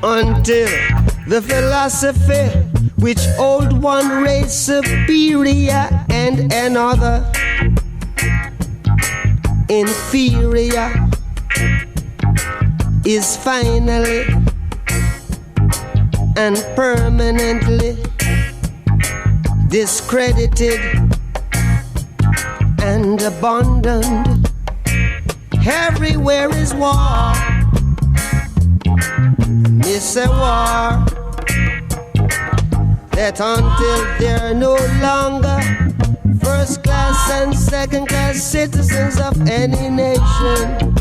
Until the philosophy which old one race superior and another inferior is finally and permanently discredited and abandoned. Everywhere is war. It's a war that until they're no longer first class and second class citizens of any nation,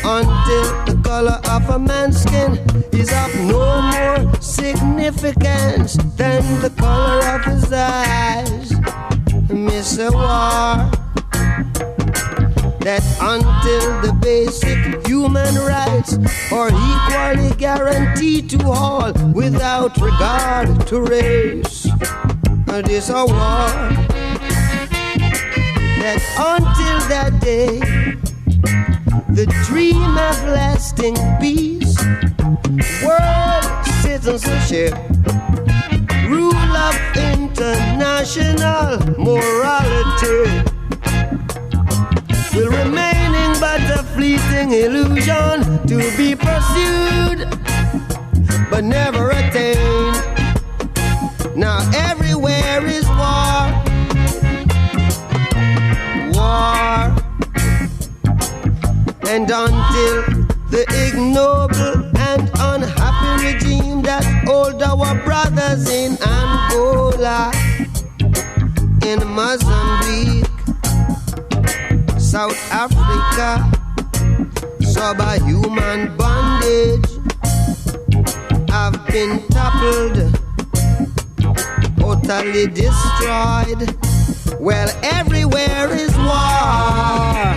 until the color of a man's skin is of no more significance than the color of his eyes. It's a war that until the basic human rights are equally guaranteed to all without regard to race. It is a war that until that day, the dream of lasting peace, world citizenship, rule of international morality will remaining but a fleeting illusion to be pursued but never attained. Now everywhere is war, war, And until the ignoble and unhappy regime that hold our brothers in Angola, in Mozambique, South Africa, subhuman bondage have been toppled, totally destroyed. Well, everywhere is war.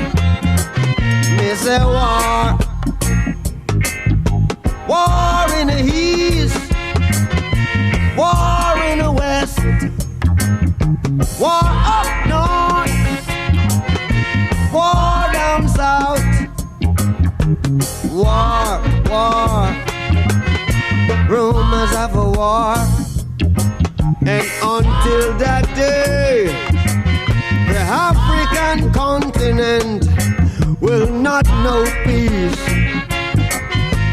Me say war. War in the east, war in the west, war up north, war down south, war, rumors of a war. And until that day, the African continent will not know peace.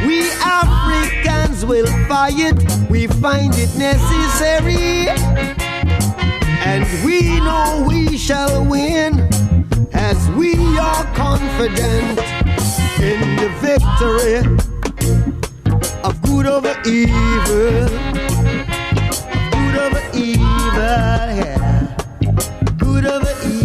We Africans will fight, we find it necessary, and we know we shall win, as we are confident in the victory of good over evil, good over evil, yeah, good over evil.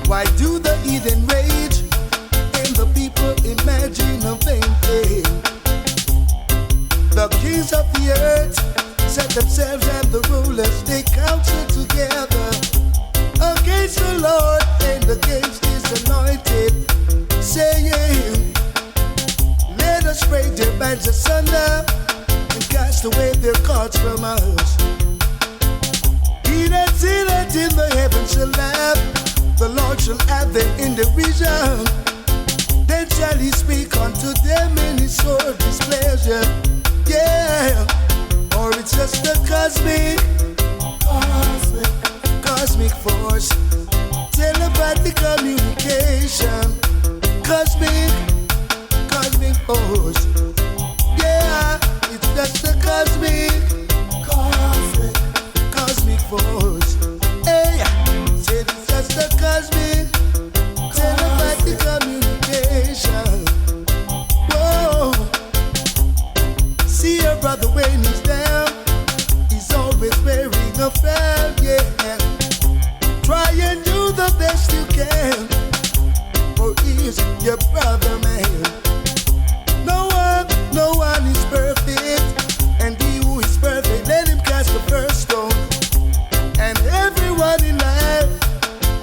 Why do the heathen rage and the people imagine a vain thing? The kings of the earth set themselves and the rulers they counsel together against the Lord and against his anointed, saying, let us break their bands asunder and cast away their cords from us. He that sitteth in the heavens shall laugh, the Lord shall have them in derision. Then shall he speak unto them in his sore displeasure. Yeah, or it's just a cosmic force, telepathic communication, cosmic force. Yeah, it's just a cosmic force. Hey, say it's just a cosmic telepathic communication. Whoa, see your brother when he's down, he's always wearing a frown. Yeah, try and do the best you can, for he's your brother, man. No one is perfect, and he who is perfect, let him cast the first stone. And everyone in life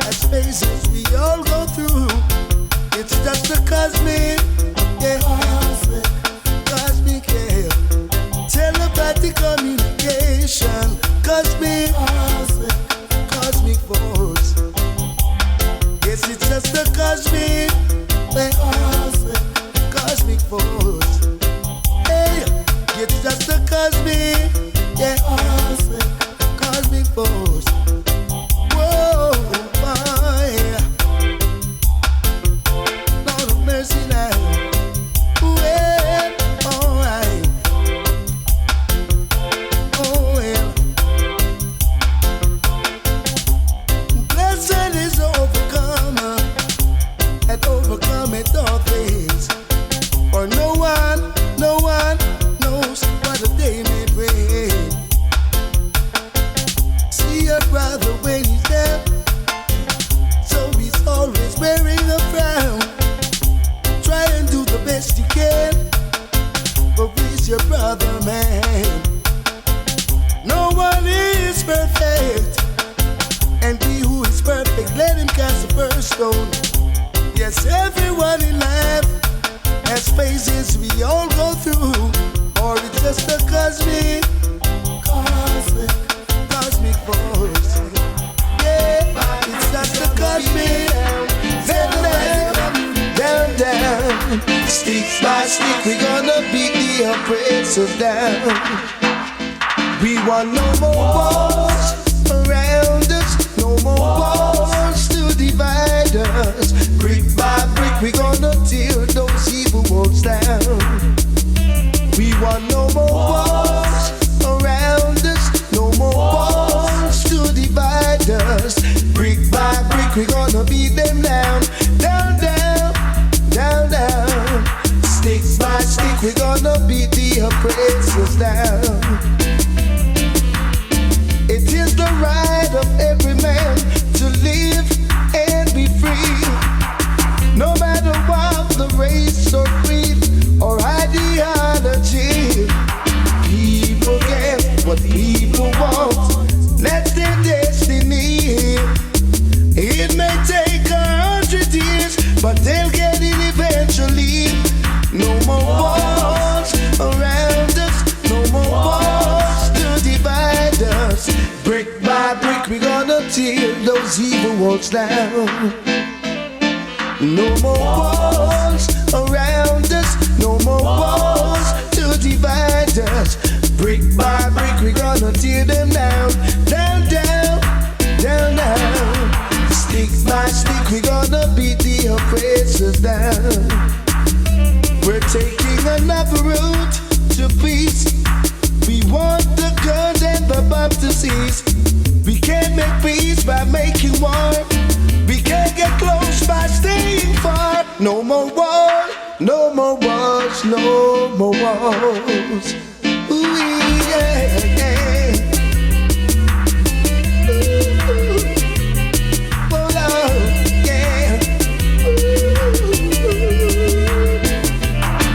has phases we all go through. It's just a cosmic, yeah, cosmic, yeah, telepathic communication, cosmic force. Yes, it's just a cosmic force. Hey, it's just a cosmic, yeah, cosmic force. Whoa, my Lord of mercy now. Well, alright. Oh well. Blessed is the overcomer, and overcometh all things. For no one knows what a day may bring. See your brother when he's down, so he's always wearing a frown. Try and do the best you can, but he's your brother, man. No one is perfect, and he who is perfect, let him cast the first stone. Yes, everyone in life has phases we all go through, or it's just a cosmic force. Yeah, it's just a cosmic. Down. Stick by stick, we gonna beat the oppressors down. We want no more wars around us, no more wars to divide us. Brick by brick, we gonna tear those evil them down, down, down, down, down. Stick by stick, we're gonna beat the oppressors down. It is the right of every man to live and be free, no matter what the race or creed or ideology. People get what people want, that's their destiny. It may take 100 years, but they'll get it eventually. No more wars around us, no more wars to divide us. Brick by brick, we're gonna tear those evil walls down. No more wars around us, no more wars to divide us. Brick by brick, we're gonna tear them down, down, down, down, down. Stick by stick, we're gonna beat the oppressors down. We're taking another route to peace. We want the guns and the bombs to cease. We can't make peace by making war. We can't get close by staying far. No more wars, no more wars, no more wars. Ooh, yeah, yeah. Ooh, oh, Lord, yeah.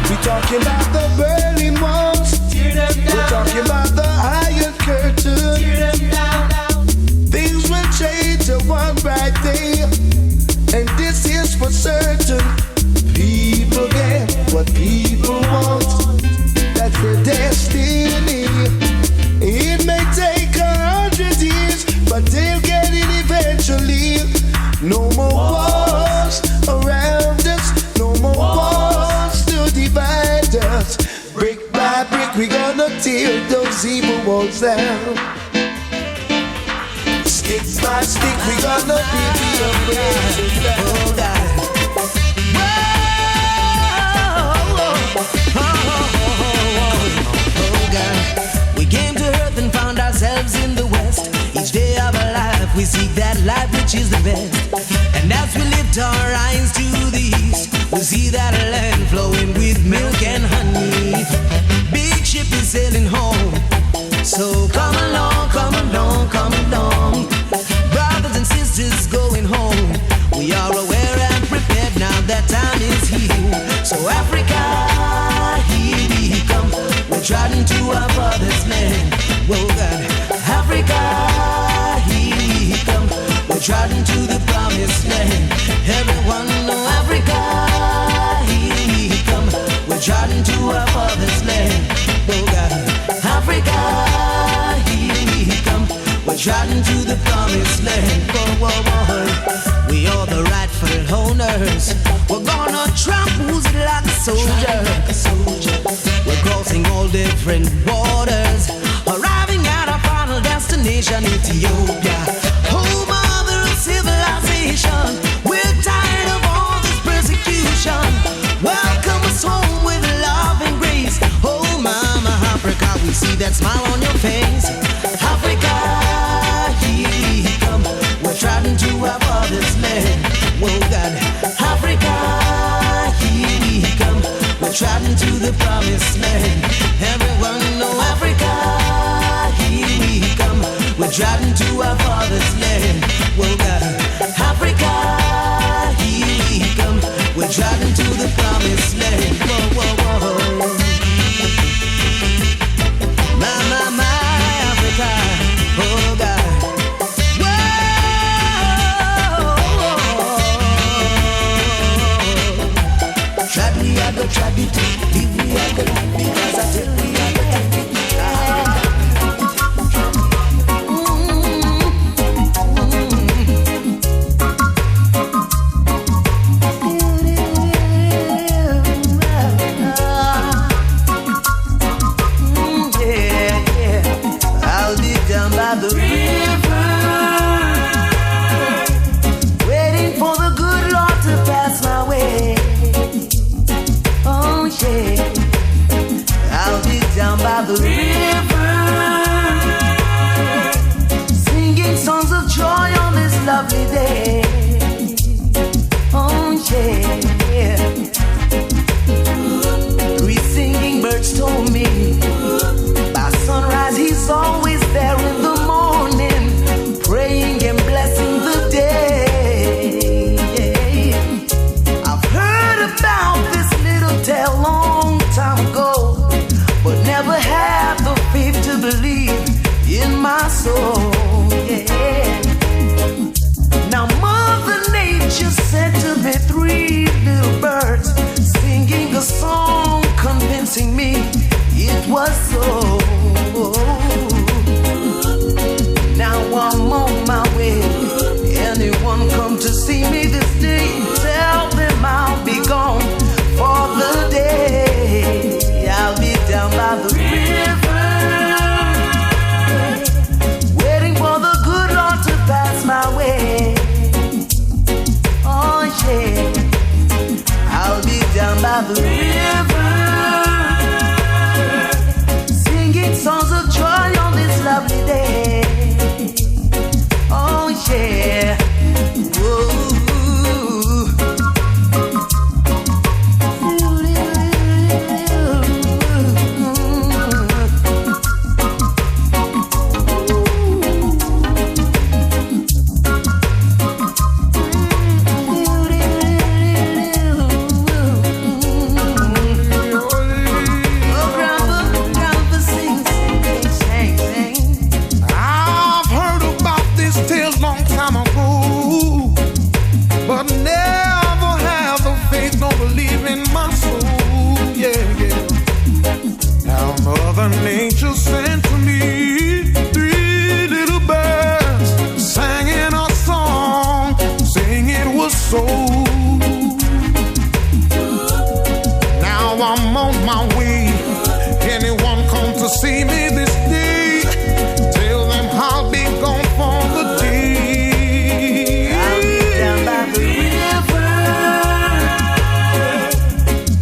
We're talking about the Berlin walls. We're talking about the Iron Curtain. Things will change one bright day, and this is for certain. People get what people want, that's their destiny. It may take 100 years, but they'll get it eventually. No more wars around us, no more wars to divide us. Brick by brick, we're gonna tear those evil walls down. Stick by stick, we're gonna beat the oppressors down. Oh, God. Oh God, we came to earth and found ourselves in the west. Each day of our life we seek that life which is the best. And as we lift our eyes to the east, we see that land flowing with milk and honey. Big ship is sailing home, so come along, come along, come along. Brothers and sisters going home, we are aware and prepared now that time is here. So Africa, here we come, we're trotting to our father's land. Whoa God, Africa, here we come, we're trotting to the promised land. Everyone know Africa, here we come, we're trotting to our father's land. Whoa God, Africa, here we come, we're trotting to the promised land. Whoa, whoa, whoa. We are the rightful owners. We're gonna trample it like a soldier. We're crossing all different borders, arriving at our final destination, Ethiopia, home of the civilization. We're tired of all this persecution. Welcome us home with love and grace. Oh, Mama Africa, we see that smile on your face. Africa, here we come, we're trotting to our father's land. Whoa God, Africa, here we come, we're trotting to the promised land. Everyone know Africa, here we come, we're trotting to our father's land. Whoa God, Africa, here we come, we're trotting to the promised land. Whoa, whoa, whoa. My Africa, oh God. I go try it, leave me I go, because I tell me I go try it. Yeah. I'll be down by the river, waiting for the good Lord to pass my way. Oh yeah. by the river, singing songs of joy on this lovely day. Oh yeah. Whoa. Nature sent to me 3 little birds, singing a song, saying it was so. Now I'm on my way. Anyone come to see me this day? Tell them I'll be gone for the day. I'll be down by the river,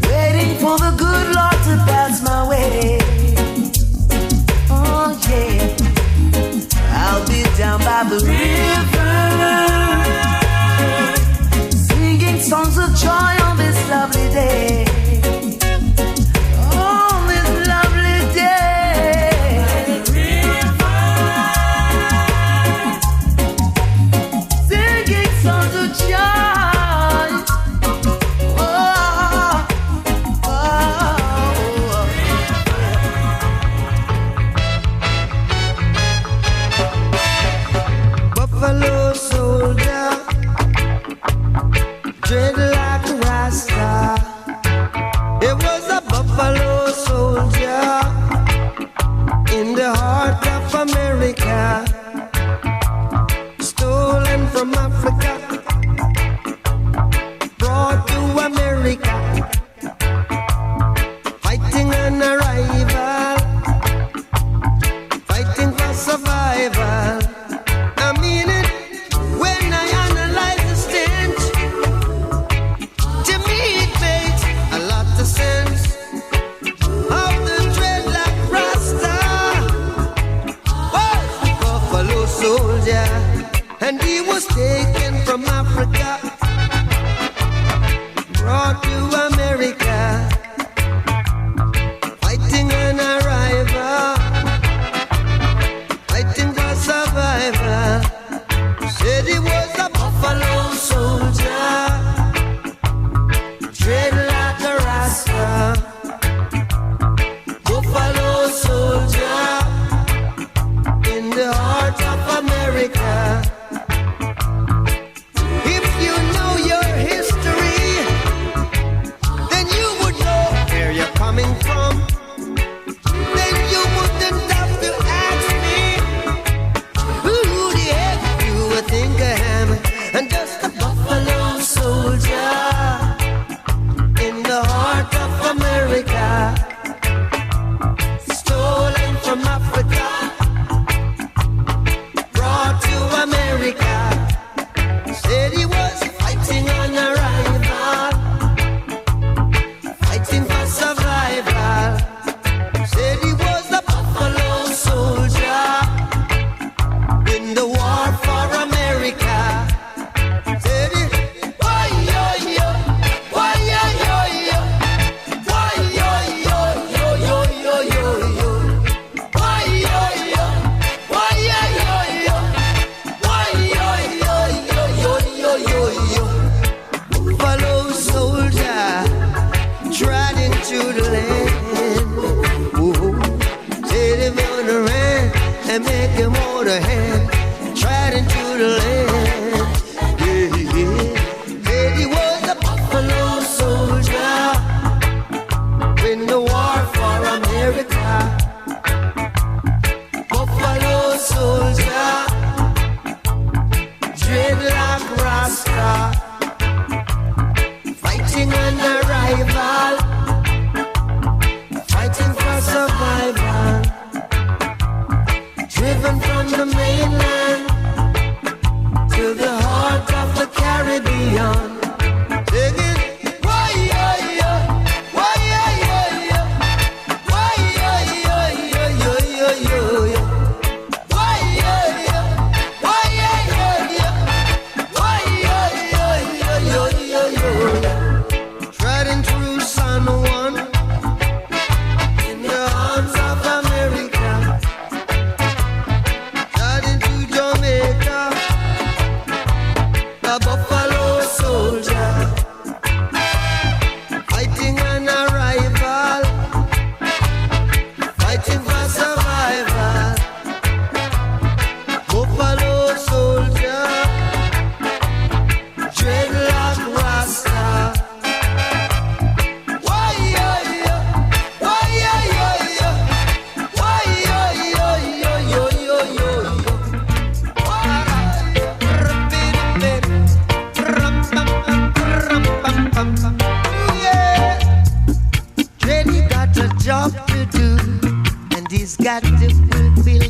waiting for the good Lord to pass my way. I'll be down by the river, singing songs of joy on this lovely day. On this lovely day. Singing songs of joy. Oh, oh. Buffalo soldier, dread like a Rasta. It was a buffalo soldier in the heart of America, stolen from Africa, brought to America, fighting an arrival, fighting for survival. I mean it when I analyze the stench. To me it makes a lot of sense. Of the dreadlock Rasta, oh,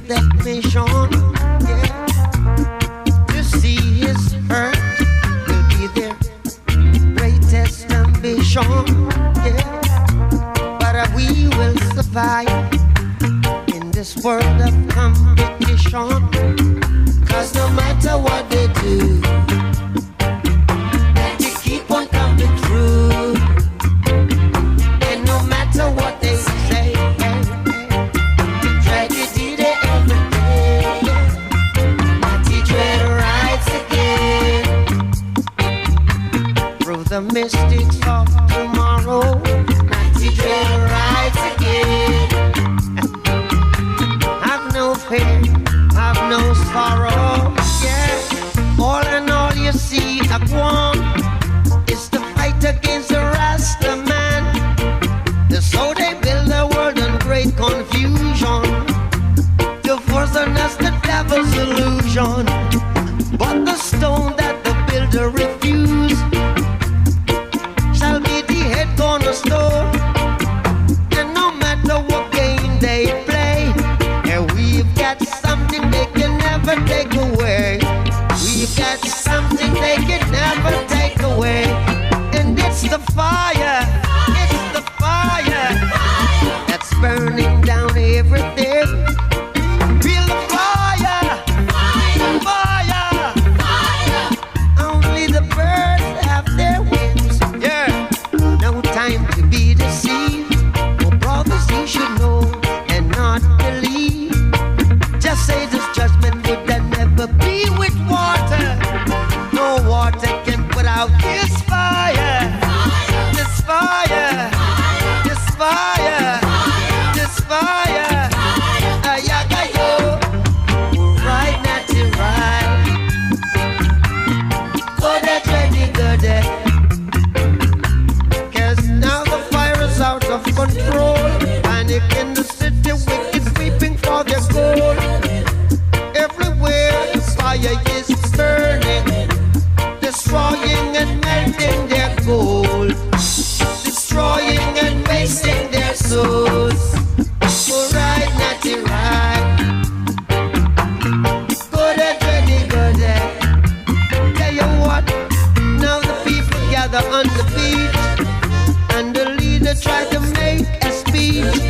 that mission. Yeah. To see his hurt will be their greatest ambition. Yeah. But we will survive in this world of competition. 'Cause no matter what they do, they keep on coming through. And no matter what they say, tragedy they every day. Natty Dread rides again through the mystics of tomorrow. Natty Dread rides again. Have no fear, have no sorrow. Yeah, all in all you see a one is to fight against the Rasta man. So they build the world in great confusion to force on us the devil's illusion. But the stone that the builder refused shall be the head cornerstone. And no matter what game they play, and we've got something they can never take away. We've got something they can never take away. And it's the fire, it's the fire that's burning down everything. Feel the fire, fire, fire. Only the birds have their wings. Yeah, no time to be deceived. Oh, brothers, you should know and not believe. Just say this judgment would that never be with water. No water can put out this fire. This fire. This fire. This fire. Ayagayo. Right, natty, right. Go that ready, go there. 'Cause now the fire is out of control. Panic in the city, wicked weeping for their gold. Everywhere the fire is burning, destroying and melting their gold, destroying and wasting their souls. Alright, natty, right. Go there, ready, go there. Tell you what, now the people gather on the beach, and the leader tried to make a speech,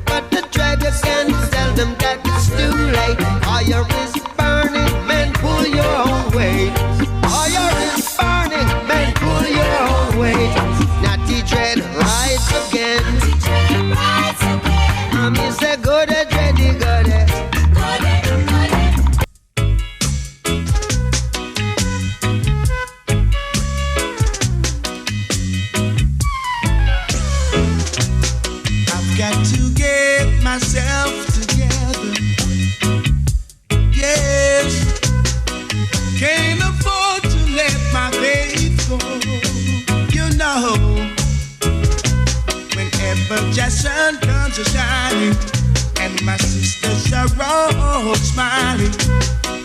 but the dreader can tell them that it's too late. Fire is burning, man, pull your own weight. Fire is burning, man, pull your own weight. Natty Dread rides again. Me say go there, Dready, go there. I've got to get myself together. Yes, can't afford to let my faith go. You know, whenever just sun comes a shining, and my sisters are all smiling,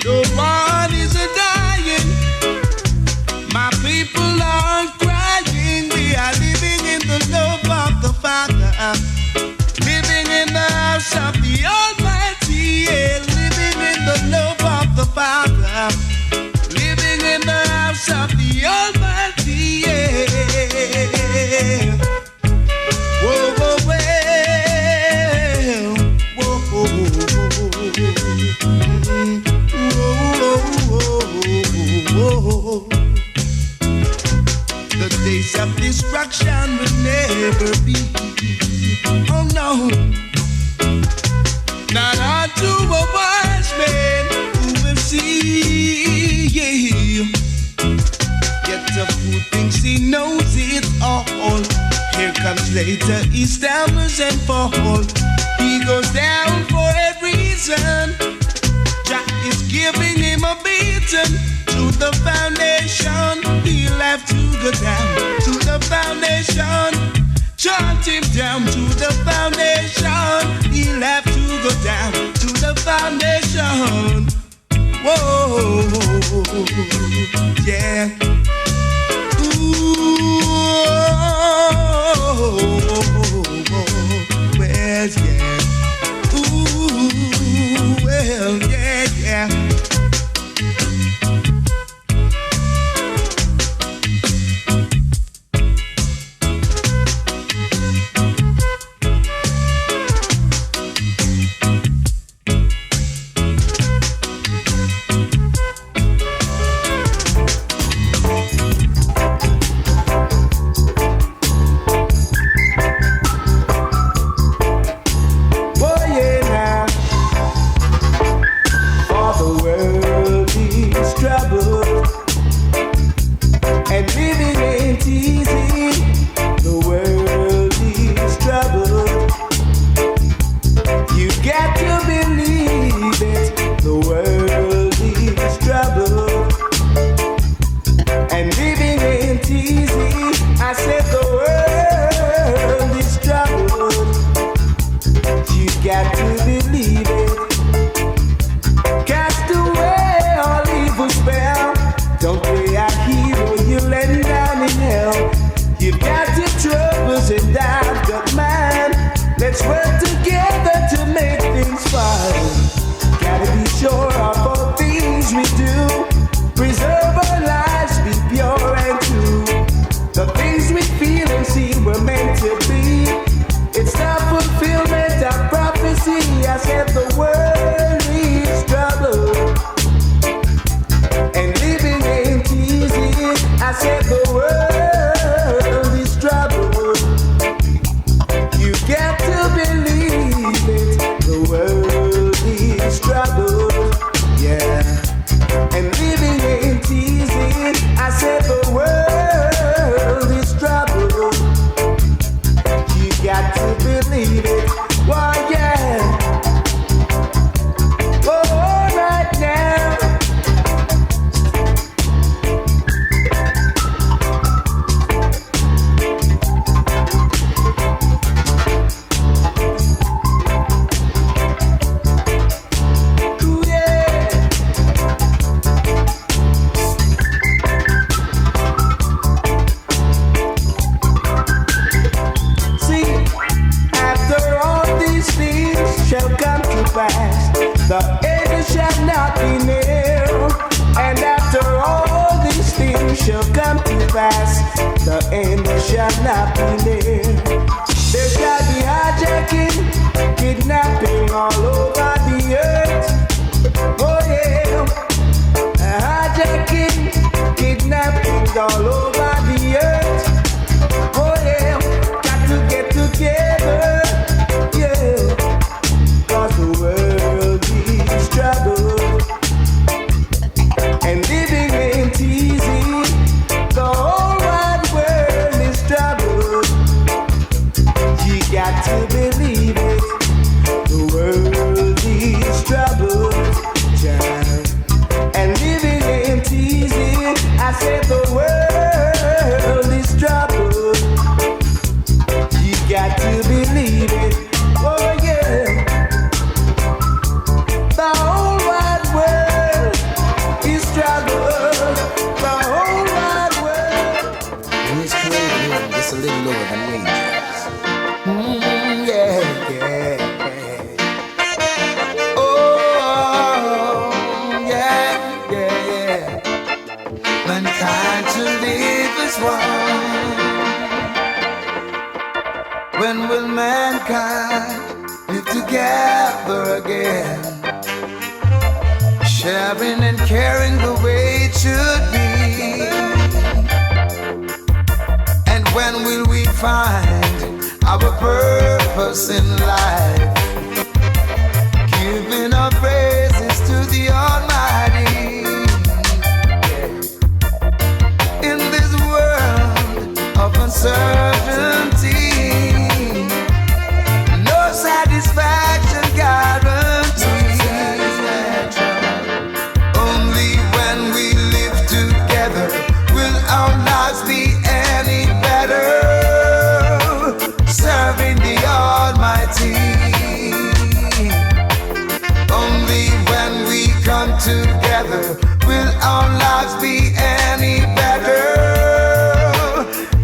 the world is a dying. My people are crying. We are living in the love of the Father, living in the house of the Almighty, yeah. Living in the love of the Father, living in the house of the Almighty, yeah. Whoa, whoa, well, whoa, whoa, whoa, whoa. The days of destruction will never be. Oh no, not unto a wise man who will see. Yet the fool thinks he knows it all. Here comes later, he stammers and falls. He goes down for a reason. Jack is giving him a beating. To the foundation, he'll have to go down. To the foundation, chant him down. To the foundation, he'll have to go down. To the foundation. Whoa, yeah. Ooh, well, yeah. Ooh. in hell. You've got your troubles and I've got mine. Let's work together to make things fine. Gotta be sure of all things we do. Preserve our lives, be pure and true. The things we feel and see were meant to be. It's the fulfillment of prophecy. I said the world needs trouble, and living ain't easy. I said the world is trouble. You got to believe it. The world is trouble, yeah. And living ain't easy. I said the world is trouble. You got to believe it. Why, yeah. Oh, right now. Ooh, yeah. See, after all these things shall come to pass, the end shall not be near. And after all these things shall come to pass, the end shall not be near. There shall be hijacking, kidnapping all over the earth. Oh yeah, hijacking, kidnapping all over the earth. Oh yeah, got to get together, yeah. 'Cause the world is trouble, and living ain't easy. The whole wide world is trouble. You got to believe it. The world is trouble, child, and living ain't easy. I said the world is trouble. You got to believe it. Oh yeah. The whole wide world is trouble. The whole wide world. And it's created just a little lower than wages. Yeah, yeah. Oh, yeah, yeah, yeah. Mankind to live as one. When will mankind live together again? Sharing and caring the way it should be. And when will we find our purpose in life? Giving our praises to the Almighty. In this world of uncertainty, no satisfaction guaranteed. Only when we live together will our lives be any better. Serving the Almighty. Only when we come together will our lives be any better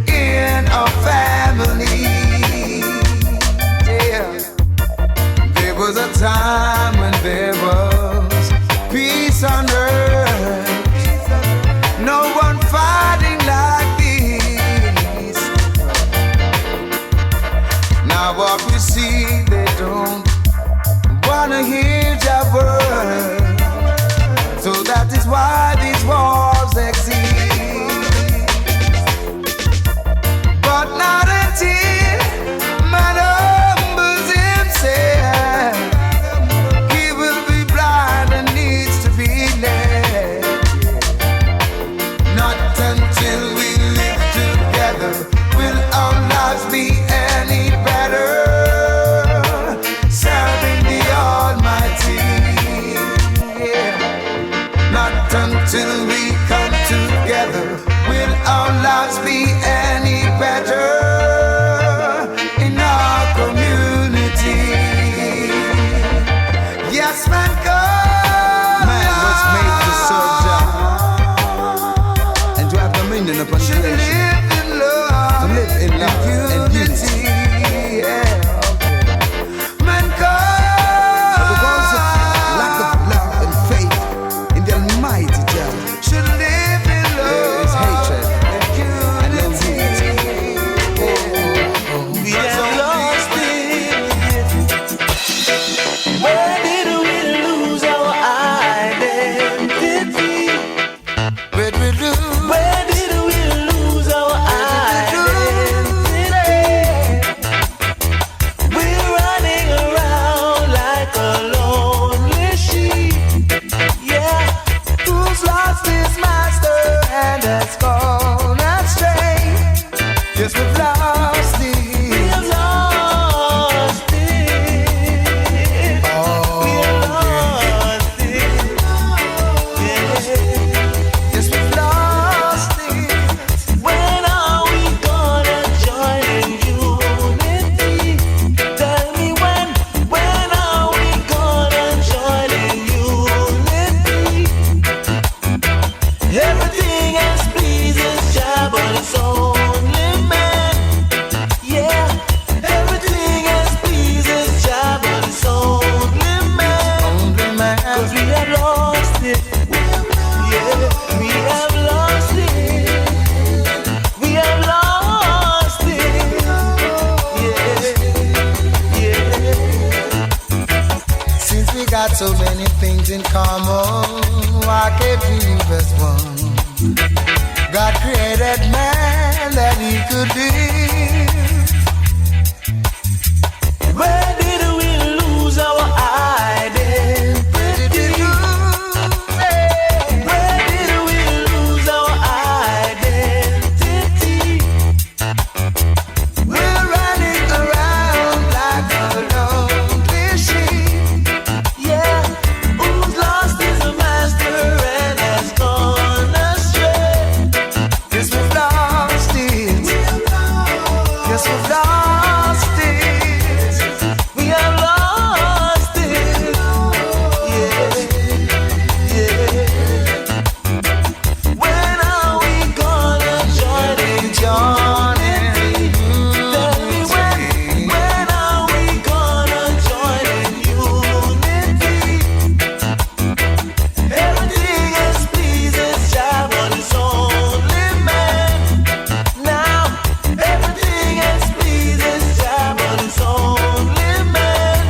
in our family. Yeah. There was a time when there was peace on earth. No one fighting like this. Now what we see, they don't wanna hear your word. So that is why these wars exist. But not until man humbles himself, he will be blind and needs to be led. Not until we live together will our lives be any better. Serving the Almighty, yeah. Not until we come together will our lives be any better in our community. Yes, man, God. Man was made to serve Jah and to have dominion upon creation. got so many things in common. Why can't we live as one? God created man that he could live. Where did we lose our identity? Where did we lose our identity? We're running around like a lonely sheep. Yeah, who's lost is a master and has gone astray. Yes, we've lost it. Yes, we've lost it. We have lost it. Yeah, yeah. When are we gonna join in? Tell me when are we gonna join in unity? Everything is pleases Jah, but it's only man. Now everything is pleases Jah, but it's only man.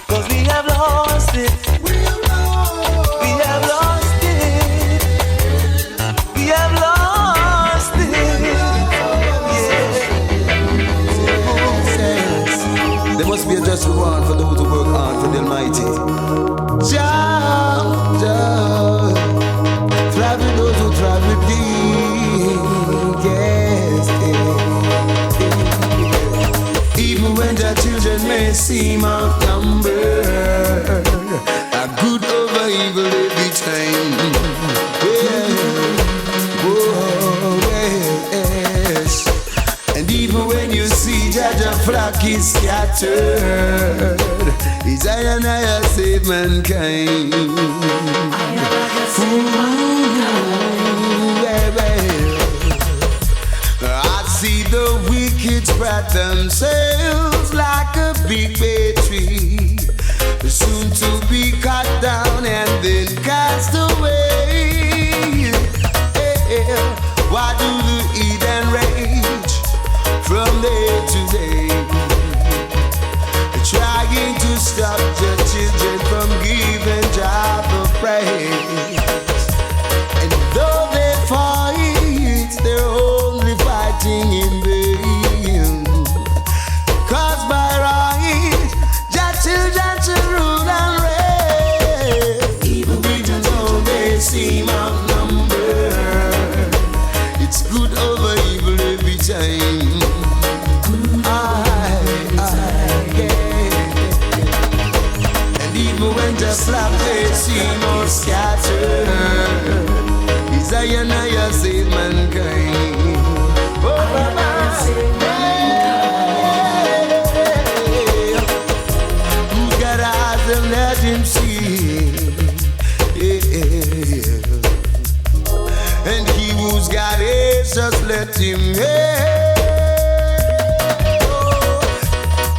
'Cause we have lost it. We have lost it. We have lost it. Yes. There must be a just reward for those who work hard for the Almighty. Jah, Jah, thrive with those who thrive with thee. Yes, even when the children may seem outnumbered, a good over evil every time. Yeah. Oh, yes. And even when you see Jaja flock is scattered, it's I and I save mankind. Ooh, baby. I see the wicked spread themselves like a big bay tree, soon to be cut down and then cast away. Why do the heathen rage from day to day, trying to stop the children from giving Jah the praise? And though they fight, they're only fighting in vain. 'Cause by right, Jah children to rule and reign. Even though they seem outnumbered, it's good over evil every time. And even when the slap they seem all scattered, it's I and I save mankind. Oh, who's got eyes and let him see? Yeah. And he who's got ears, just let him hear.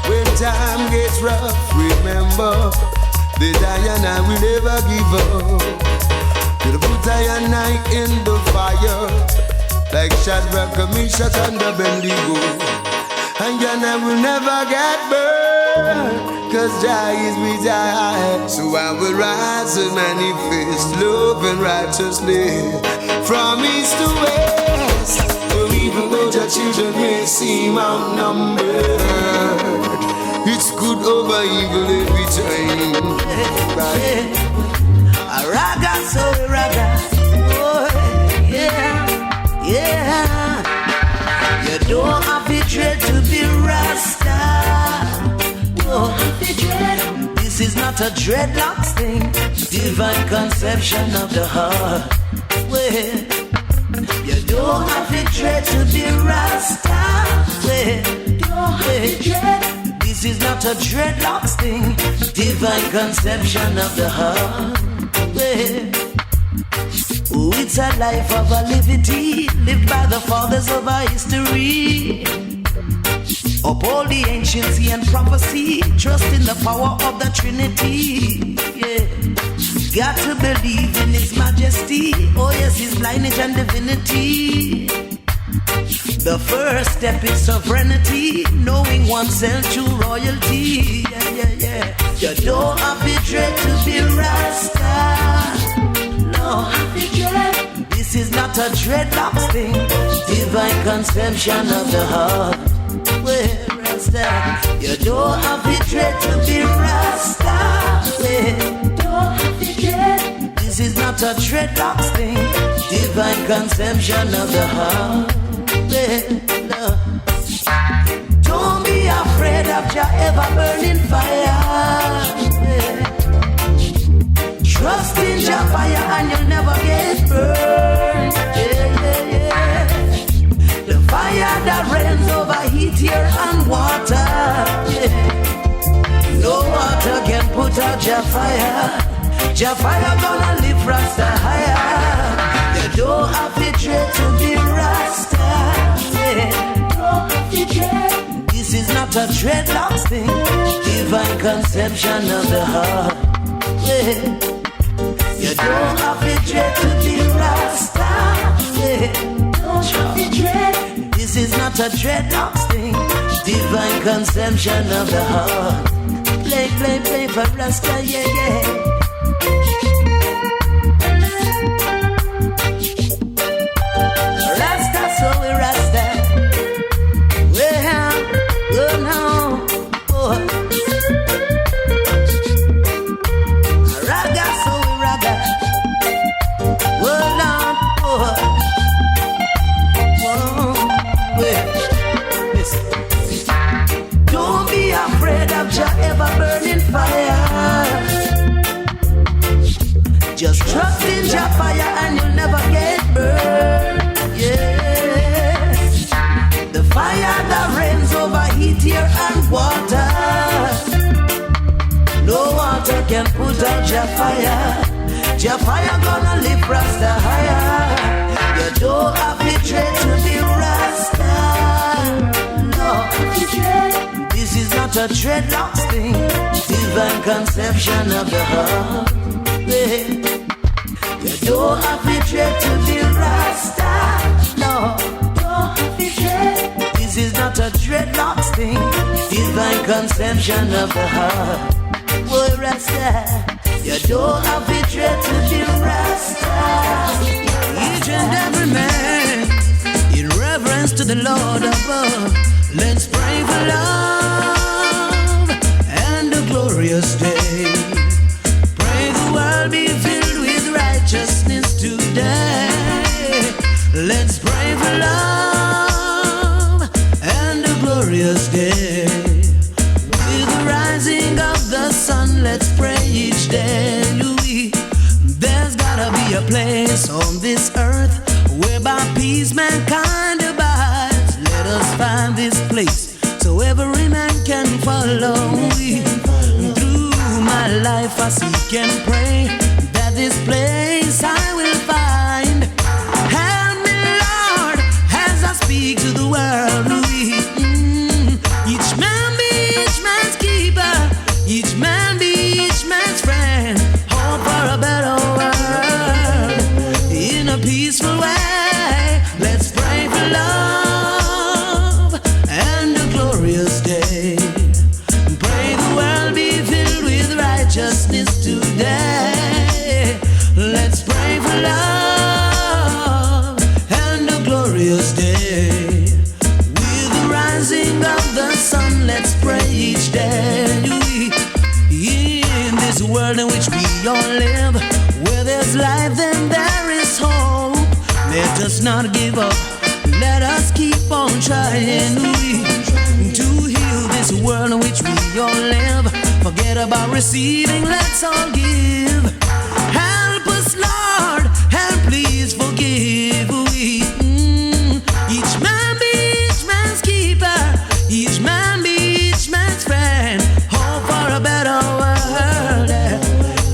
When time gets rough, remember that I and I will never give up. You'll put I and I in the fire, like Shadrach, Meshach, and Abednego. And I will never get burned, 'cause Jah is with I. So I will rise and manifest love and righteousness from east to west. So even though the children may seem outnumbered, it's good over evil every time. Right. A ragga, so a ragga. Oh, yeah, yeah. You don't have to dread to be Rasta. Oh, this is not a dreadlocks thing. Divine conception of the heart. Well, you don't have to dread to be Rasta. Well, don't have to dread. This is not a dreadlocks thing. Divine conception of the heart. Well, oh, it's a life of a liberty, lived by the fathers of our history. Uphold the anciency and prophecy, trust in the power of the Trinity. Yeah, got to believe in His majesty. Oh yes, His lineage and divinity. The first step is sovereignty, knowing oneself true royalty. Yeah, yeah, yeah. You don't have to dread to be Rasta. No, this is not a dreadlocks thing. Divine conception of the heart. Where Rasta? You don't have to dread to be Rasta. This is not a dreadlocks thing. Divine conception of the heart. Don't be afraid of your ever burning fire. Trust in your fire and you'll never get burned. The fire that rains over heat, air and water. No water can put out your fire. Your fire gonna lift Rasta higher. You don't have to dread to be Rasta. This is not a dreadlocks thing. Divine conception of the heart. You don't have to dread to be Rasta. This is not a dreadlocks thing. Divine conception of the heart. Play, play, play for Rasta, yeah, yeah. Just trust in your fire and you'll never get burned. Yeah. The fire that rains over heat, air and water. No water can put out your fire. Your fire gonna lift Rasta higher. You don't have to dread to be Rasta. No. This is not a dreadlocks thing. Divine conception of the heart. You don't have to dread to be Rasta. No, don't have to dread. This is not a dreadlocks thing. Divine conception of the heart. Boy, Rasta. You don't have to dread to be Rasta. Each and every man, in reverence to the Lord above, let's pray for love and a glorious day. Pray the world be filled with righteousness today. Let's pray for love and a glorious day. With the rising of the sun, let's pray each day. Louis, there's gotta be a place on this earth whereby peace mankind abides. Let us find this place so every man can follow me. Through my life I seek and pray that this place I will find. Help me, Lord, as I speak to the world. Each man be each man's keeper, each man be each man's friend. Hope for a better world in a peaceful way. Let's pray for love and a glorious day. Pray the world be filled with righteousness today. Let's pray for love and a glorious day. With the rising of the sun, let's pray each day. In this world in which we all live, where there's life then there is hope. Let us not give up, let us keep on trying to heal this world in which we all live. Forget about receiving, let's all give. Help us, Lord, and please forgive. Each man be each man's keeper, each man be each man's friend. Hope for a better world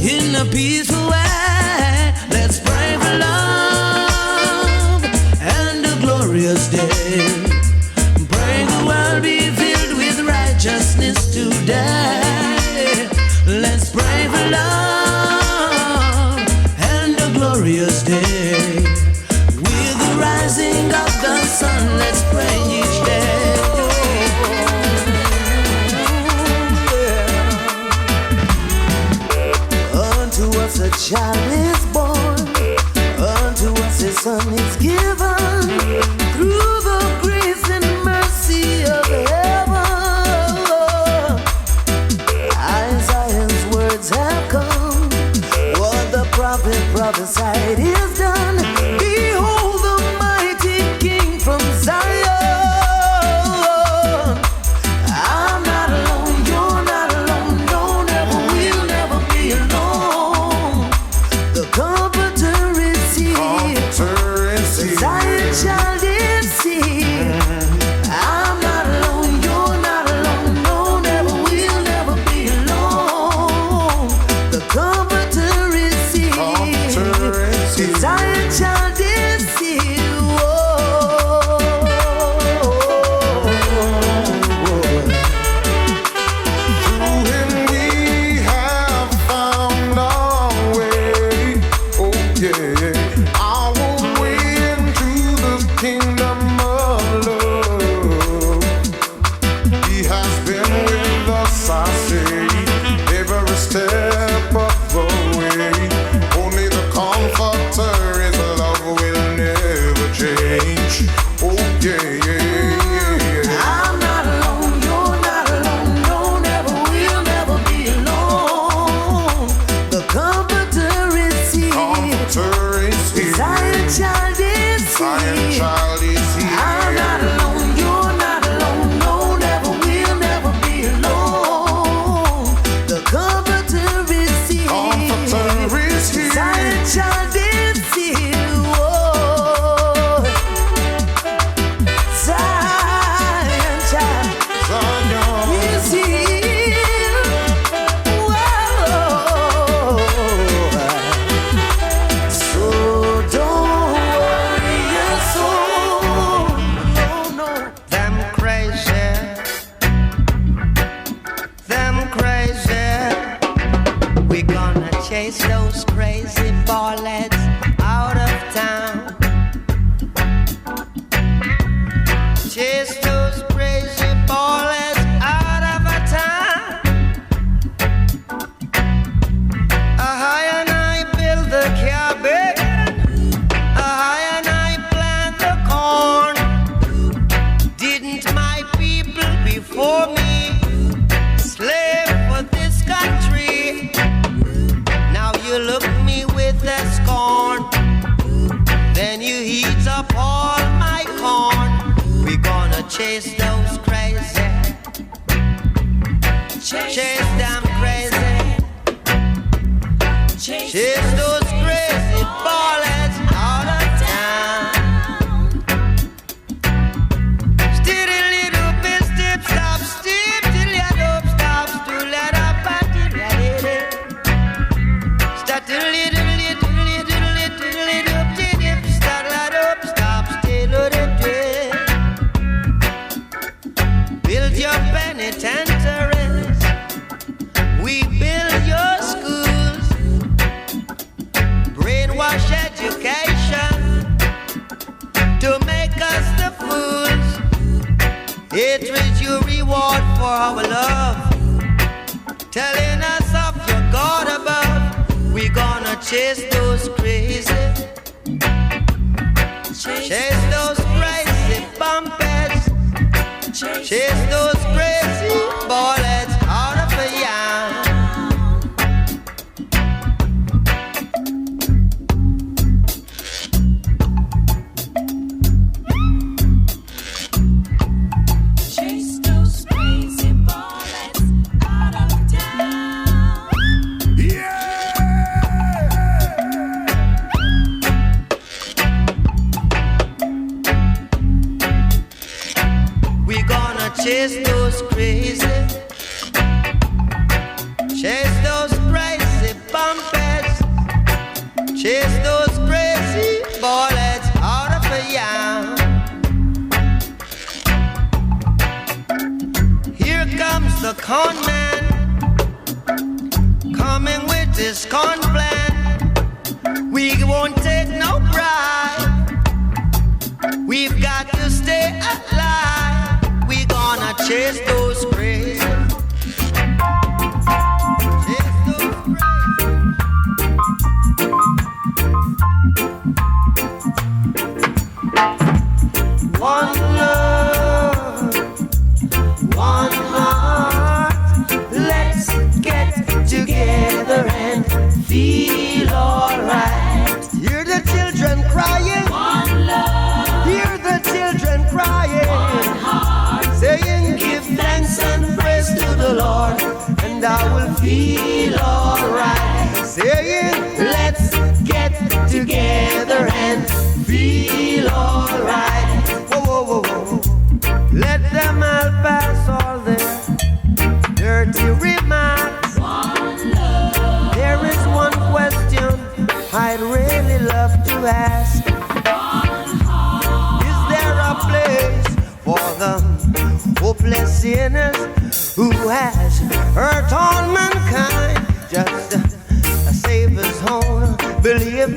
in a peaceful way. Let's pray for love and a glorious day. Pray the world be filled with righteousness today. Let's pray for love and a glorious day. chase those crazy ballets out of town. Chase those crazy ballets out of a town. I and I build the cabin. I and I plant the corn. Didn't my people before me slave for this country? Now you look me with a scorn. Then you heat up all my corn. We gonna chase those crazy, chase them crazy, chase those crazy ballets out of town. Still a little bit step, stop, step, till you don't stop, still let up, till you did it. Start a little, dip, start let up, stop, still let it. Build your penitentiaries, we build your schools, brainwash education to make us the fools. Hatred your reward for our love, telling us of your God above. We gonna chase those crazy, chase those crazy bumpers, chase those crazy bullets out of a yam. Chase those crazy bullets out of town. We gonna chase those crazy, chase those crazy bumpers, chase those crazy bullets out of a yam. Here comes the con man, coming with his con plan. We won't take no bribe. We've got to stay alive. We gonna chase those crazy, chase those crazy. One love, one heart. Let's get together and feel alright. Hear the children crying. One love, Hear the children crying. one heart. Saying give thanks and praise to the Lord, and I will feel alright. Saying let's get together and feel alright. Whoa, whoa, whoa, whoa. Let them all pass all their dirty remarks. One love, There is one question I'd really love to ask. one heart. Is there a place for the hopeless sinners who has hurt all mankind? Just a Savior's own belief.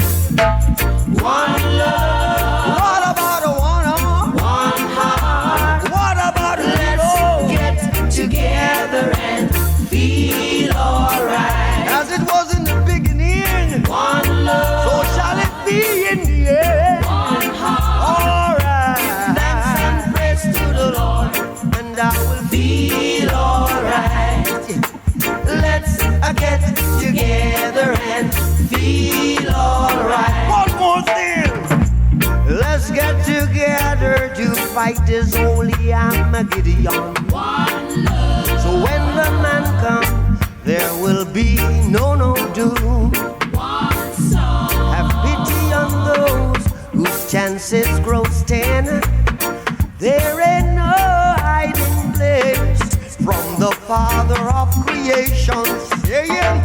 One love. What about a one heart? One heart. What about Let's get together and feel alright. as it was in the beginning, One love, so shall it be in the end. one heart. Alright. Thanks and praise to the Lord. And I will Feel alright. let's Get together and feel alright. one more thing. Let's get together to fight this holy Armageddon. One love, So when the man comes, there will be no doom. one song. Have pity on those whose chances grow thin. There ain't no hiding place from the Father of creation. Saying,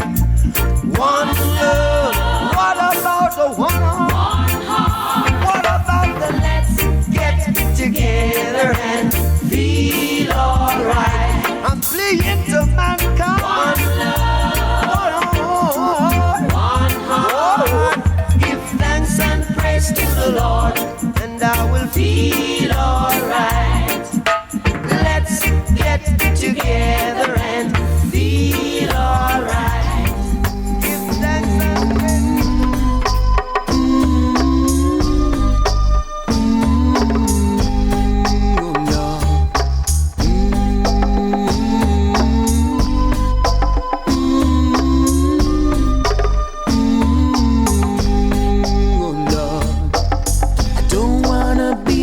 one love. What about the one heart? One heart. What about the Let's get together and feel alright. I'm fleeing to mankind? One love, One heart. feel alright. Let's get together and feel alright. Give thanks again.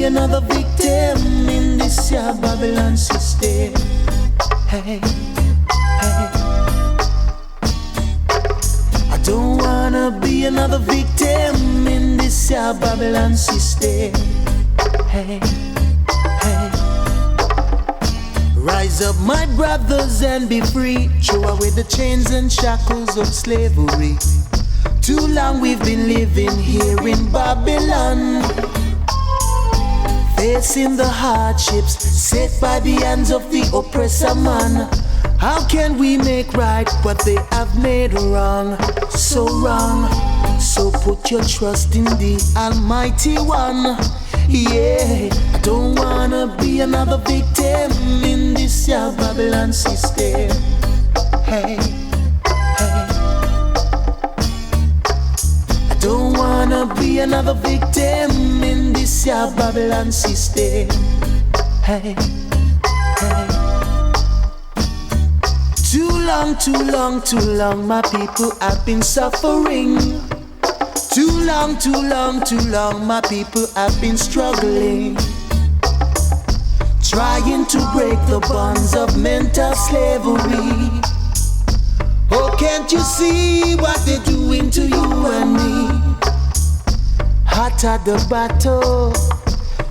Another victim in this here Babylon system. Hey, hey. I don't wanna be another victim in this here Babylon system. Hey, hey. Rise up, my brothers, and be free. Throw away the chains and shackles of slavery. Too long we've been living here in Babylon, facing the hardships set by the hands of the oppressor man. How can we make right what they have made wrong? So wrong. So put your trust in the Almighty One. Yeah, I don't wanna be another victim in this here Babylon system. Hey, hey. I don't wanna be another victim in this here Babylon system. Hey, hey. Too long, my people have been suffering. Too long, my people have been struggling, trying to break the bonds of mental slavery. Oh, can't you see what they're doing to you and me? Hotter the battle,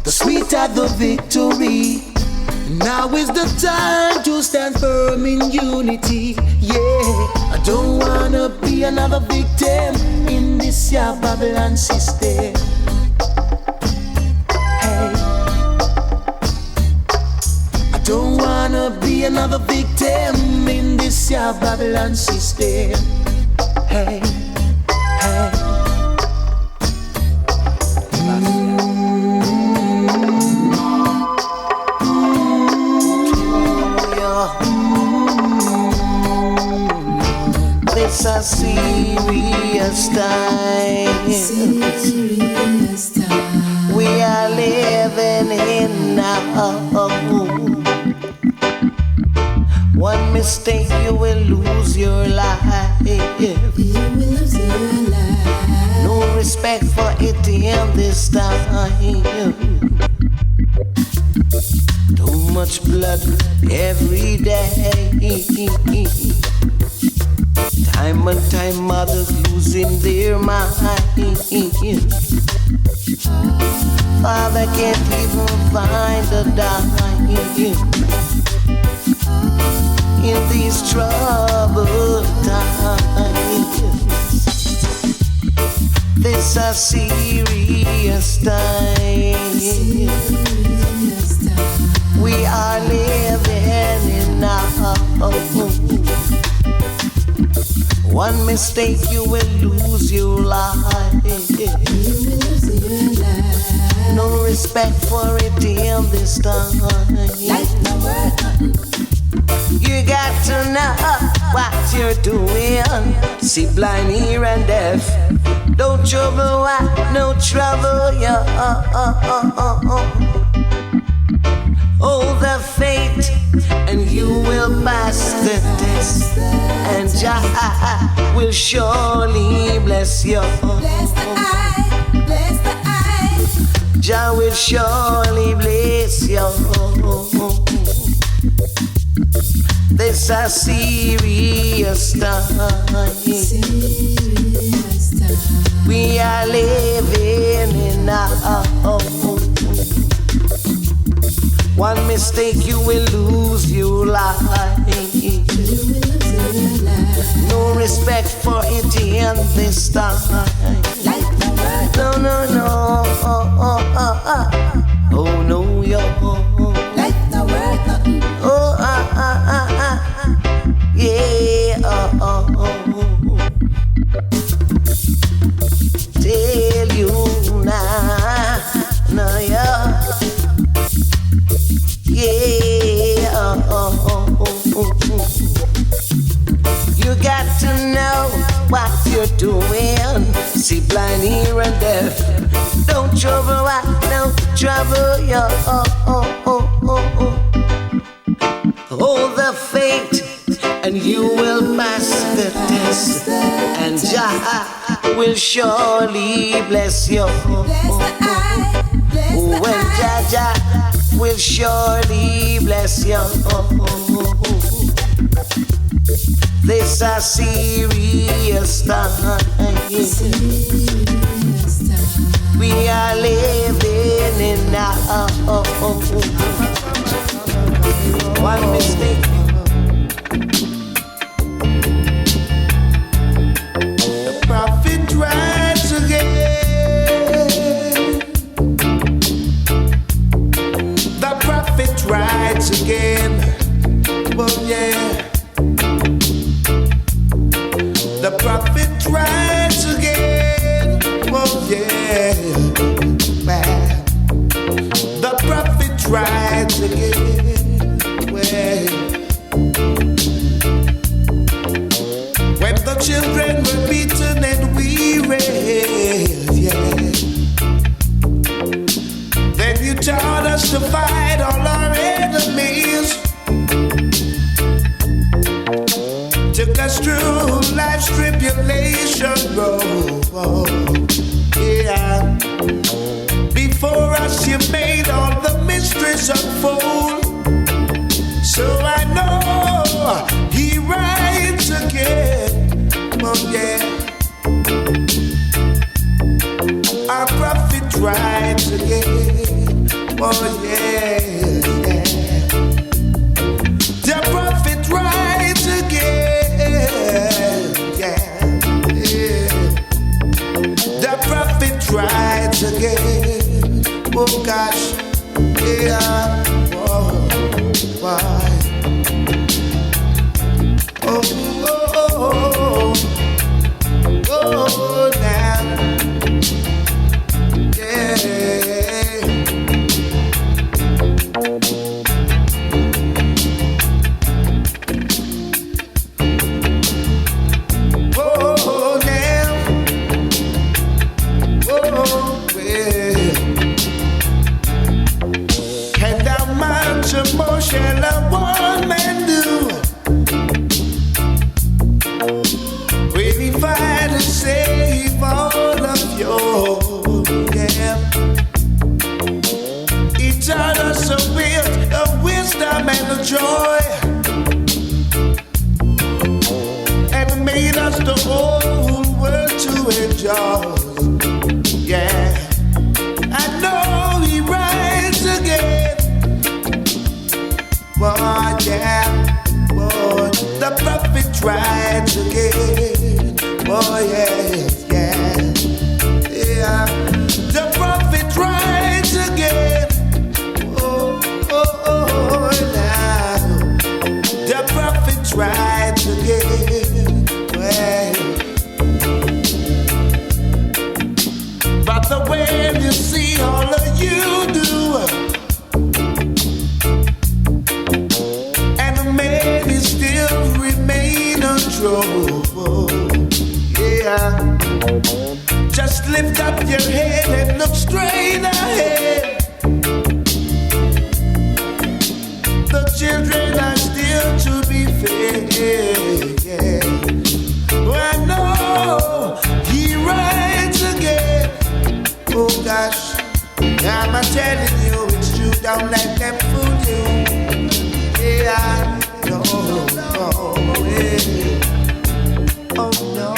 the sweeter the victory. Now is the time to stand firm in unity. Yeah, I don't wanna be another victim in this here Babylon system. Hey, I don't wanna be another victim in this here Babylon system. Hey, hey. It's a serious time. We are living in now. One mistake, you will lose your life. No respect for it in this time. Too much blood every day. Time and time, mothers losing their mind. Father can't even find a dime in these troubled times. This a serious time. We are living in now. One mistake, you will lose your life. No respect for it in this time. You got to know what you're doing. See, blind, ear, and deaf. Don't trouble what, no trouble you. Hold the faith, and you will pass the test. And Jah will surely bless you. Bless the eye, bless the eye. Jah will surely bless you. This a serious time. We are living in now. One mistake, you will lose your life. No respect for it in this time. No, no, no. Oh, no, yo. Oh, yeah. Tell you now, no, yeah. what you're doing. See blind, here and deaf. Don't trouble what, don't trouble you. Hold the faith and you will pass the test. And Jah will surely bless you. When Jah will surely bless you. This a serious time. We are living in now. One mistake. The prophet rides again. The prophet rides again. Oh yeah. The prophet rides again. Oh yeah. The prophet rides again. Well, when the children were beaten and weary, yeah. Then you taught us to fight all our enemies. Took us through life's tribulation road, yeah. Before us you made all the mysteries unfold. So I know he rides again, oh yeah. Our prophet rides again, oh yeah, yeah. The prophet rides again, yeah, yeah. The prophet rides again, oh gosh, yeah, oh, why? Oh, oh, oh, oh, oh, now, yeah. Oh, now, oh, yeah. And how much more shall a one man do? To save all of you, yeah. He taught us a bit of wisdom and of joy, and made us the whole world to enjoy, yeah. I know he rides again, boy, yeah, boy. The prophet rides again. Oh yeah, yeah, yeah. The prophet rides again. Oh, oh, oh, now. The prophet rides again. Well, but the way you see all of you do, and maybe still remain untrue. Just lift up your head and look straight ahead. The children are still to be fed, yeah. Oh, I know he rides again. Oh gosh, I'm telling you it's true. Don't let them fool you. Yeah, no, yeah. Oh no.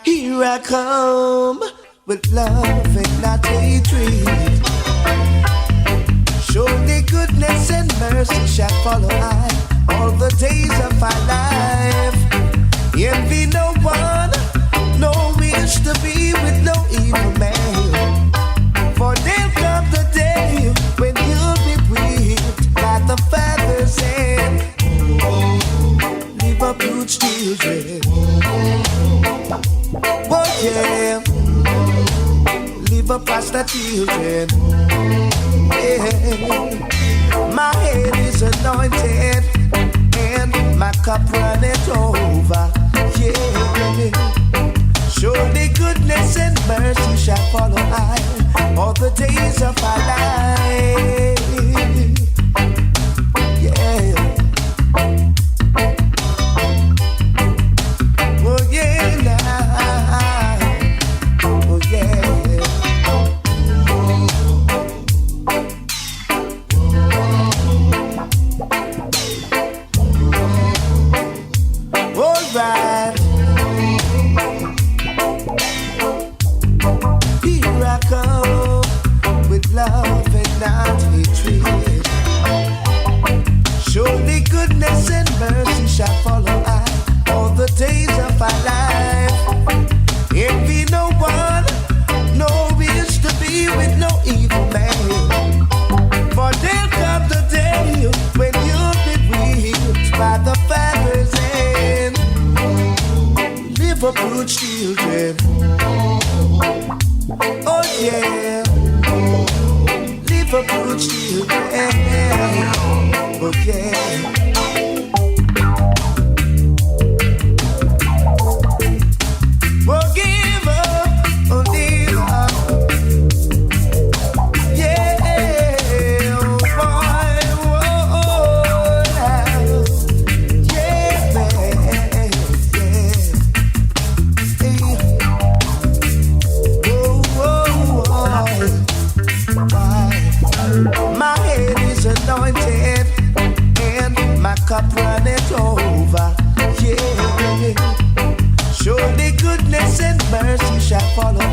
Here I come with love and not hatred. Surely goodness and mercy shall follow I all the days of my life. Envy no one, no wish to be with no evil man. For there'll come the day when you'll be whipped by the father's hand. Leave up huge children. Oh yeah, leave up past the children. Yeah. My head is anointed and my cup runneth over. Yeah. Surely goodness and mercy shall follow I all the days of my life. Yeah. Oh yeah, nah. Oh yeah. All right. Here I come with love and not hatred. Surely goodness and mercy shall follow I all the days of my life. Envy no one, no wish to be with no evil man. For there'll come the day when you'll be whipped by the Father's hand. Liverpool children, oh yeah. Liverpool children, oh yeah. We'll give up, oh dear. Yeah, oh boy, oh, yeah, man, yeah. My head is anointed and my cup runneth over. Yeah. Surely goodness and mercy shall follow I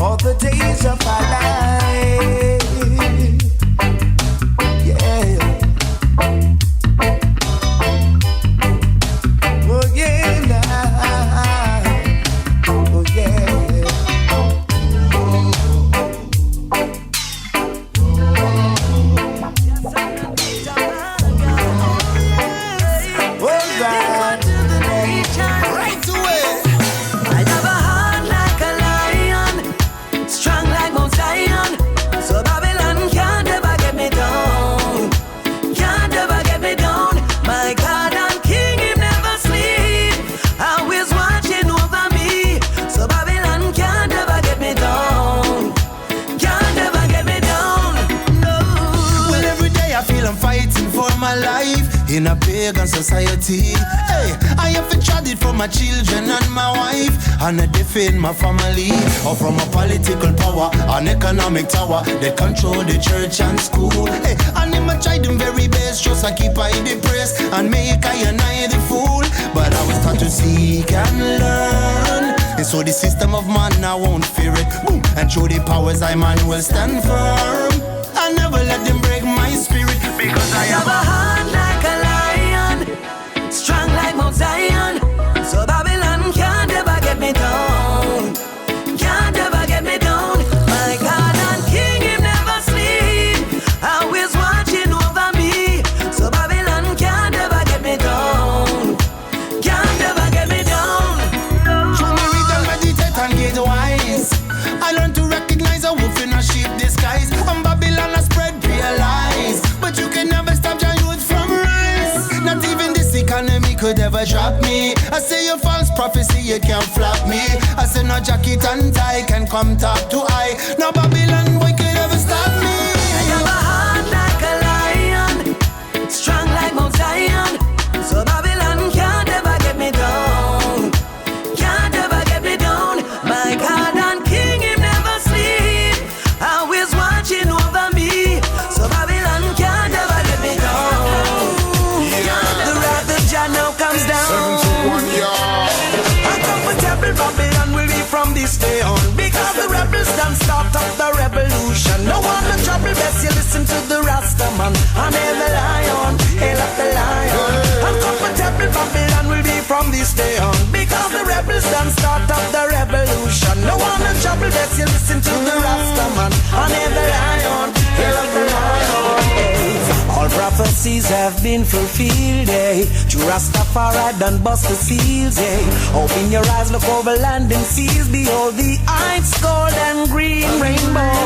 all the days of my life. Yeah. Oh yeah, nah. Oh yeah. In a pagan society, hey, I have to trade it for my children and my wife, and I defend my family, or from a political power, an economic tower that control the church and school. Hey, and them I try them very best, just I keep I depressed and make I and I the fool. But I was taught to seek and learn, and so the system of man I won't fear it. Boom. And through the powers I man will stand firm. I never let them break my spirit, because I have a heart like a lion, strong like Mount Zion. So Babylon can't ever get me down, can't ever get me down. My God and King, him never sleep, always watching over me. So Babylon can't ever get me down, can't ever get me down. Show me read and meditate and get wise. I learned to recognize a wolf in a sheep disguise. And Babylon has spread real lies, but you can never stop your youth from rise. Not even this economy could ever drop me. I say your false prophecy, you can't flop me. I say no jacket and tie can come top to eye. No Babylon boy could ever stop me. I have a heart like a lion, strong like Mount Zion. So Babylon can't ever get me down, can't ever get me down. My God and King, him never sleep, always watching over me. So Babylon can't ever get me down. The wrath of Jah now comes down. 7 to 1 yard. Uncomfortable Babylon will be from this day on, because the rebels done start up the revolution. No one to trouble, best you listen to the Rasta man. And hail the lion, hail up the lion. Uncomfortable Babylon will be from this day on, because the rebels done start up the revolution. No one to trouble, best you listen to the Rasta man. And hail the lion, hail up the lion. All prophets prophecies have been fulfilled, eh? To Rastafari done bust the seals, eh? Open your eyes, look over land and seas. Behold the ice, gold and green rainbow.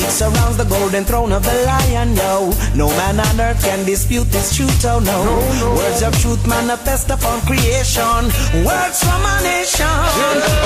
It surrounds the golden throne of the Lion, yo. No man on earth can dispute this truth, oh no. Words of truth manifest upon creation. Words from a nation.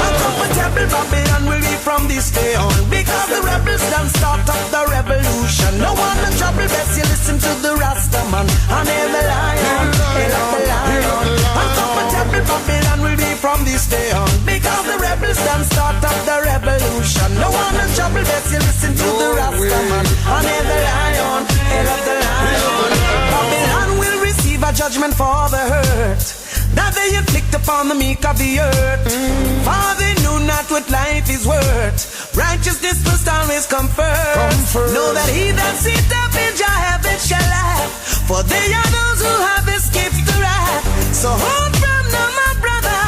Uncomfortable Babylon will be from this day on, because the rebels done start up the revolution. No one in trouble, best you listen to the Rastaman. And hail the lion, hail up the lion. Uncomfortable Babylon will be from this day on, because the rebels done start up the revolution. No one in trouble, best you listen to the Rastaman. And hail the lion, hail up the lion. Babylon will receive a judgment for the hurt that they inflict upon the meek of the earth. For they know not what life is worth. Righteousness must always come first. Know that he that sitteth in your heaven shall laugh, for they are those who have escaped the wrath. So hold firm now, my brother.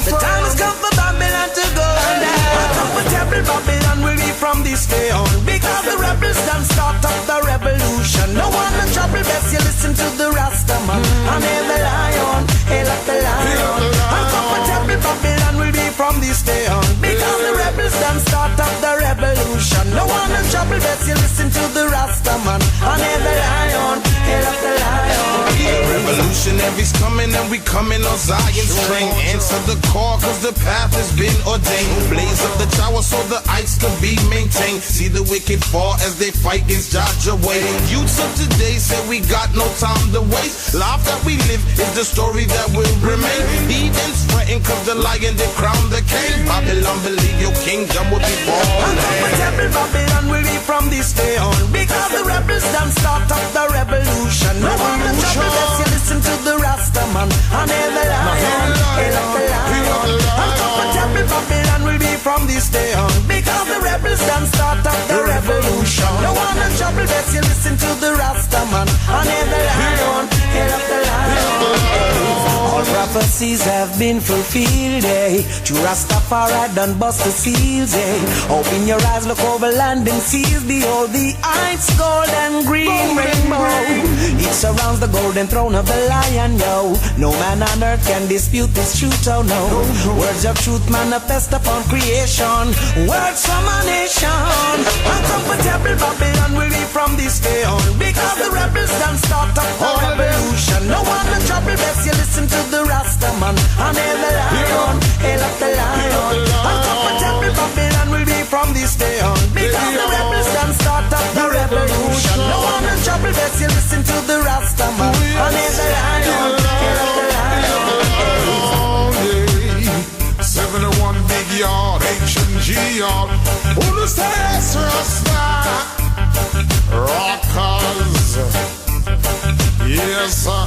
The time has come for Babylon to go down. Uncomfortable Babylon will be from this day on, because the rebels done start up the revolution. No one in trouble, best you listen to the Rastaman. And hail the lion, hail up the lion. Uncomfortable Babylon will be from this day on, because the rebels done start up the revolution. No one in trouble, best you listen to the Rastaman. And hail the lion, hail up the lion. Revolutionaries coming and we coming on Zion's train. Answer the call cause the path has been ordained. Blaze up the tower so the ice can be maintained. See the wicked fall as they fight against Judge away. Youths of today say we got no time to waste. Life that we live is the story that will remain. Heathens fretting cause the lion they crown the king. Babylon believe your kingdom will be born. Uncomfortable Babylon will be from this day on, because the rebels done start up the revolution. No one in trouble, best you listen to the Rastaman. And hail the lion, hail up the lion. Uncomfortable Babylon will be from this day on, because the rebels done start up the revolution. No one in trouble, best you listen to the Rastaman. And hail the lion, hail up the lion. All prophecies have been fulfilled, eh? To Rastafari done bust the seals, eh? Open your eyes, look over land and seas. Behold the ice, gold and green rainbow. It surrounds the golden throne of the Lion, yo. No man on earth can dispute this truth, oh no. Words of truth manifest upon creation. Words from a nation. Uncomfortable Babylon will be from this day on, because the rebels done start up the revolution. No one in trouble, best you listen to the Rastaman. And hail the lion, hail up the lion. Uncomfortable Babylon will be from this day on, because the rebels done start up the revolution. No one in trouble, best you listen to the Rastaman. And hail the lion, hail up the lion. 71 big yard, H&G yard. Who says Rasta? Rockers. Yes, sir.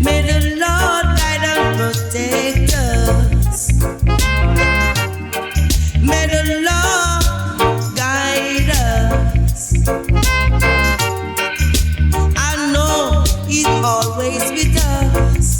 May the Lord guide and protect us. May the Lord guide us. I know He's always with us.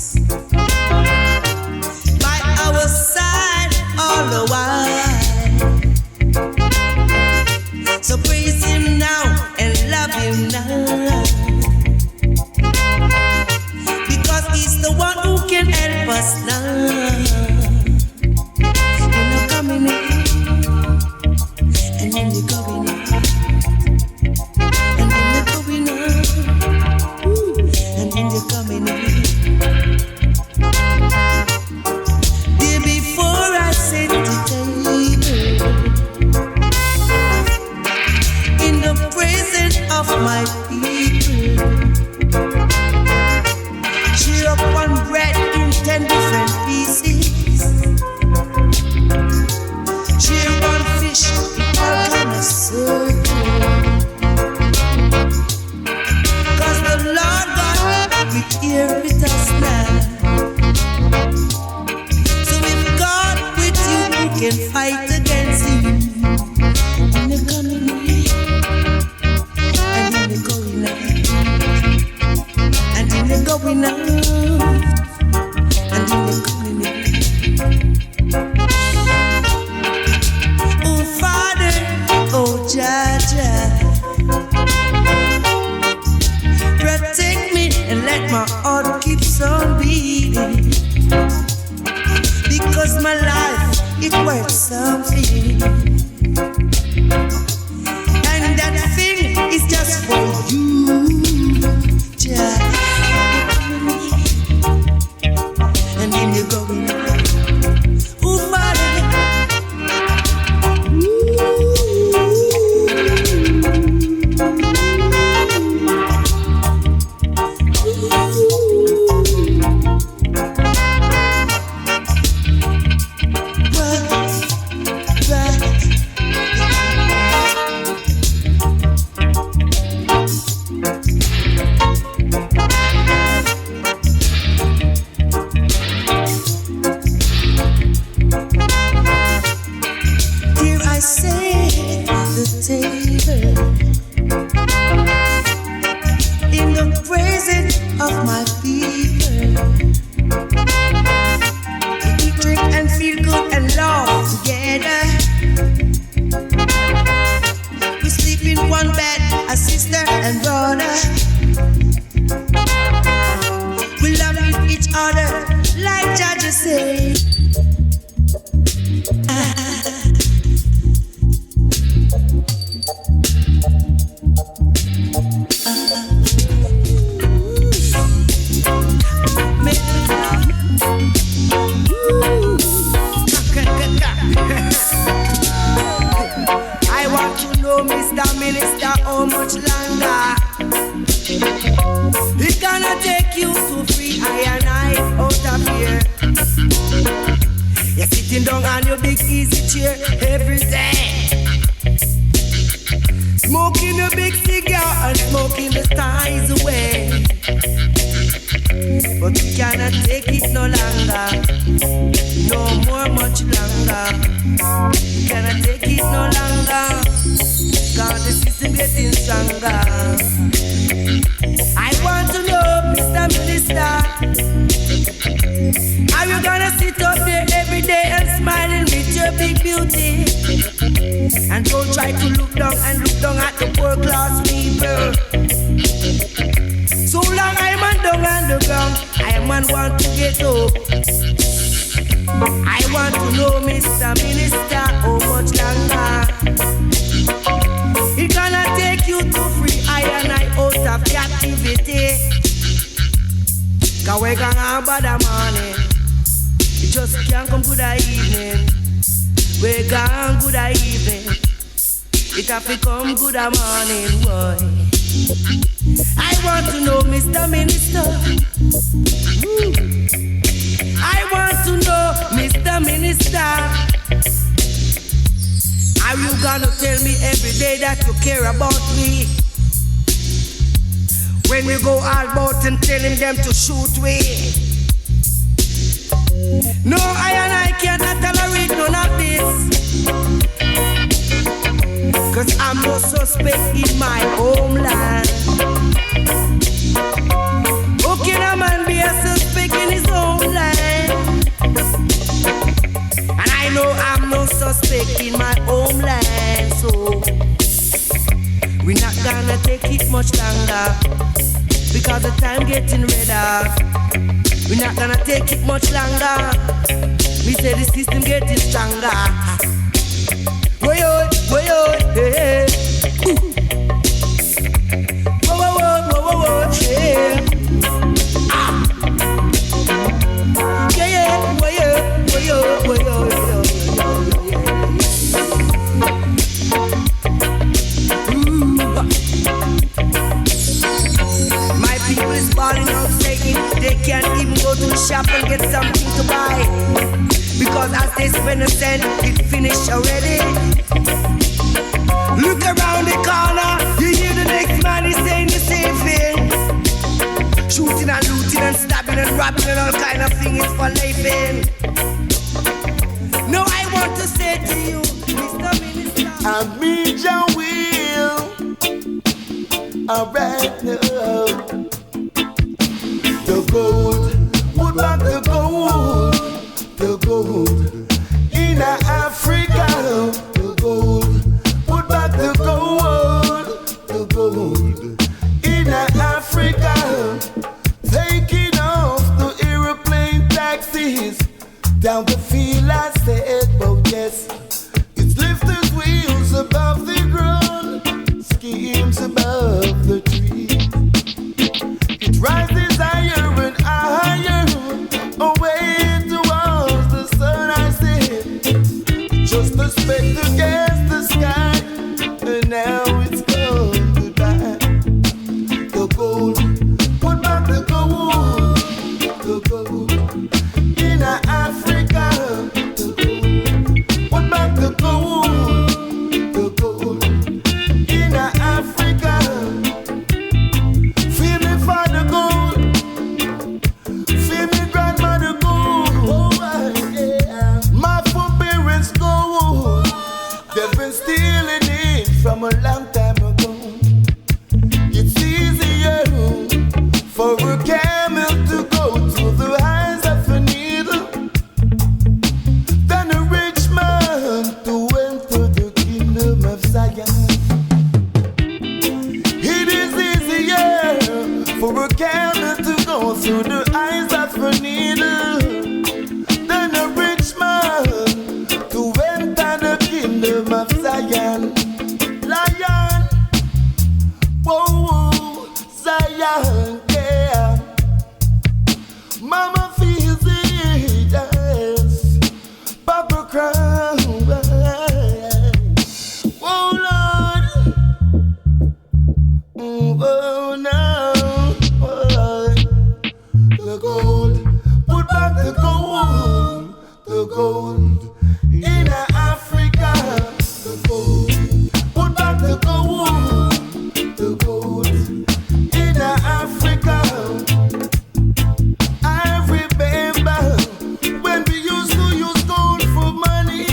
let my heart keeps on beating, because my life, it worth something, and that thing is just for you, child. And then you go in, ooh, Marley. scared to go through the eyes of a needle. Then a rich man to enter the kingdom of Zion. Lion, whoa, Zion, yeah. Mama feels it, yes. Papa cries, oh Lord, oh no, oh. The gold, put back the gold in Africa, the gold, put back the gold in Africa. I remember when we used to use gold for money,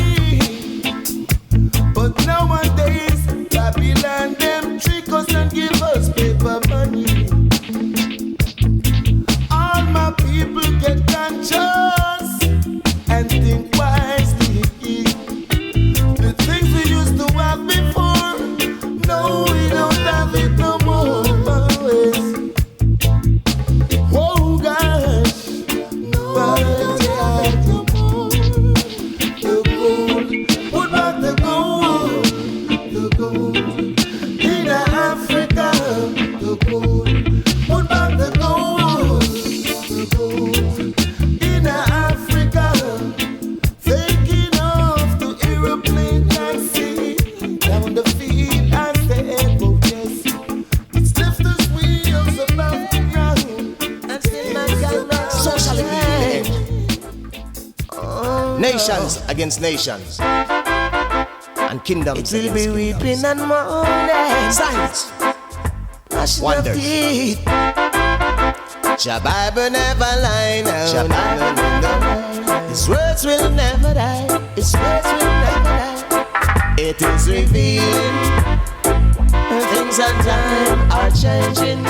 but nowadays Babylon them trick us and give us paper money. All my people get conscious and think wisely. The things we used to have before, no, we don't have it no more. Oh gosh, but yeah, the gold, put back the gold in Africa, the gold, put back the gold in Africa. Taking off the aeroplane taxi down the field as the airboat, yes. It's left us wheels above the ground and still not got Socially healing. Nations against nations. And kingdoms It will be against weeping kingdoms. and mourning, Signs. gnashing of Wonders. teeth. Jah Bible never lie now. Jah Bible never lie. His words will never die. His words will never die. It is revealing. Things and time are changing.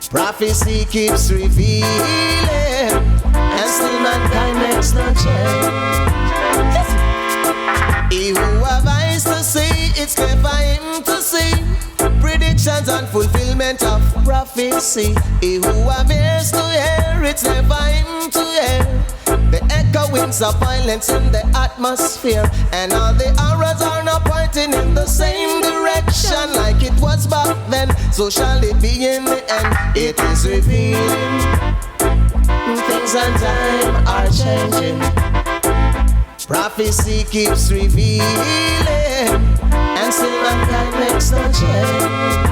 Prophecy keeps revealing. And still mankind makes no change. He who have eyes to see, it's clear for him to see. Predictions and fulfillment of prophecy. He who have ears to hear, it's clear for him to hear. The echoings of violence in the atmosphere, and all the arrows are now pointing in the same direction. Like it was back then, so shall it be in the end. It is revealing. Things and time are changing. Prophecy keeps revealing, And still mankind makes no change.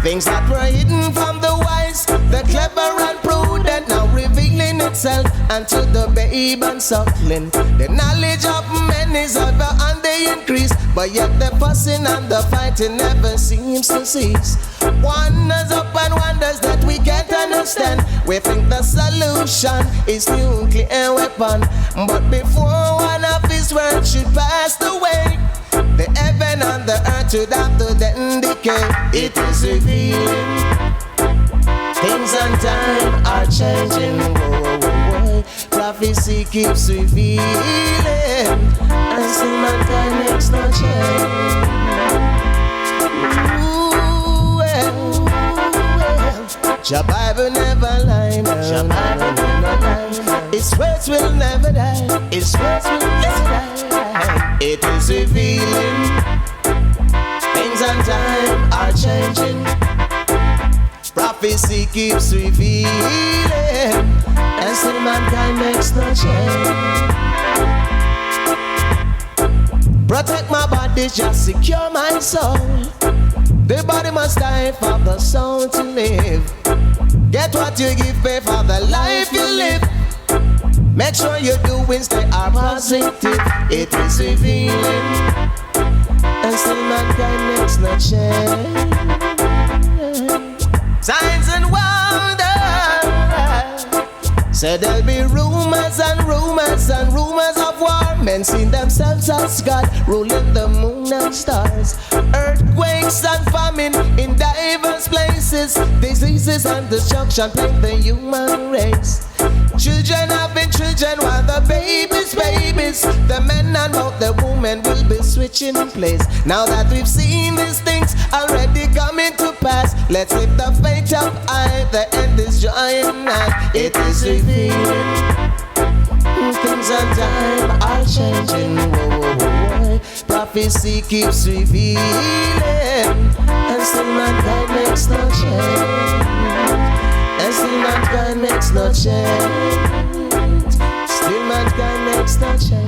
things that were hidden from the wise, the clever and prudent, now revealing itself unto the babe and suckling. The knowledge of men is ever on the increase, but yet the fussing and the fighting never seems to cease. Wonders upon wonders that we can't understand. We think the solution is nuclear weapon, but before one of his words should pass away, the heaven and the earth should have to then decay. It is revealing. Things and time are changing. Whoa, whoa, whoa, whoa. Prophecy keeps revealing, And still mankind makes no change. ooh, well. Jah Bible never lie now. Jah Bible never lie. His words will never die. His words will never die. It is revealing. Things and time are changing. Prophecy keeps revealing, And still mankind makes no change. protect my body, just secure my soul. The body must die for the soul to live. Get what you give, pay for the life you live. Make sure your doings they are positive. It is revealing, And still mankind makes no change. signs and wonders. Said there'll be rumors and rumors and rumors of war. Men see themselves as God, ruling the moon and stars. Earthquakes and famine in diverse places. Diseases and destruction plague the human race. Children have been children while the babies. The men and both the women will be switching place. Now that we've seen these things already coming to pass, let's lift the faith up high. The end is drawing nigh. It is revealed. Things and time are changing. Whoa, whoa, whoa. Prophecy keeps revealing, and still mankind makes no change. And still mankind makes no change. Still mankind makes no change.